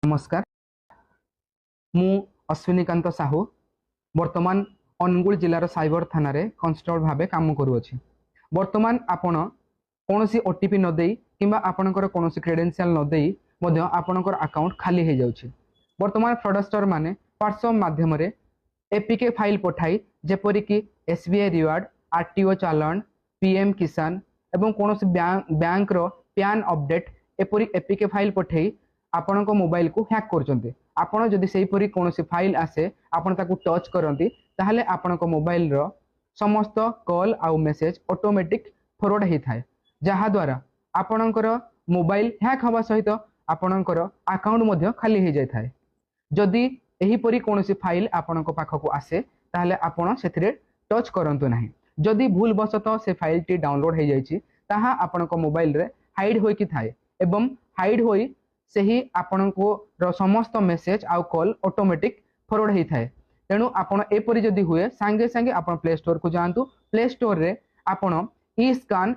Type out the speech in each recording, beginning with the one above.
नमस्कार मु अश्विनीकांत साहू वर्तमान अनुगुल जिलार साइबर थाना रे कांस्टेबल भाबे काम करूअछि। वर्तमान आपण कोनोसी ओटीपी न देई किंबा आपणकर कोनोसी क्रेडेंशियल न देई मध्य आपणकर अकाउंट खाली हे जाउछि। वर्तमान फ्रॉडस्टर माने व्हाट्सएप माध्यम रे एपीके फाइल पठाई जेपरि कि एसबीआई रिवार्ड आरटीओ चालान पीएम किसान एवं कोनोसी बैंक रो पैन अपडेट एपरि एपीके फाइल पठाई आपण मोबाइल को हैक करचंते। आपण जदि सेही परि कोनोसी फाइल आसे आपण ताकू टच करंती ताहले आपण मोबाइल रो समस्त कॉल आउ मेसेज ऑटोमेटिक फॉरवर्ड हे थाए जहा द्वारा आपणकर मोबाइल हैक हवा सहित आपणकर अकाउंट मध्य खाली हे जाय थाए। जदि एही परि कोनोसी फाइल आपणक पाखकू आसे ताहले आपण सेथिरे टच करंतु नाही। जदि भूल बसत से फाइल टी डाउनलोड हे जायछि ताहा आपणक मोबाइल रे हाइड होई कि थाए एवं हाइड होई सेही आपणको समस्त मेसेज आउ कॉल ऑटोमेटिक फॉरवर्ड हे थाए। तेणु आपण एपरि जदि हुए सांगे सांगे आपण प्ले स्टोर को जांतु। प्ले स्टोर रे आपण ई scan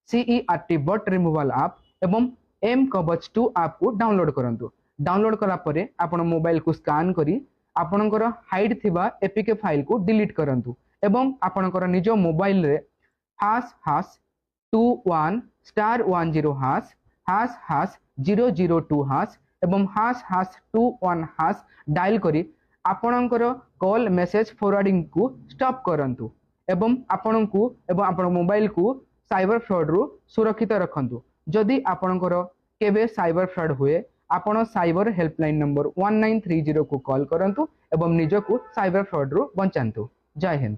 CERT bot removal app एवं एम कवच 2 ऐप को डाउनलोड करंतु। डाउनलोड कला परे आपण मोबाइल को स्कैन करी आपणकर हाइड थिबा एपीके फाइल को डिलीट करंतु एवं आपणकर निज मोबाइल रे #21*10# #002# एवं #21# डायल करी आपणकर कॉल मेसेज फॉरवर्डिंग को स्टॉप करंतु एवं आपणको एवं आपण मोबाइल को साइबर फ्रॉड रु सुरक्षित रखंतु। जदि आपणकर केबे साइबर फ्रॉड हुए आपण साइबर हेल्पलाइन नंबर 1930 को कॉल करंतु एवं निज को साइबर फ्रॉड रु बचांतु। जय हिंद।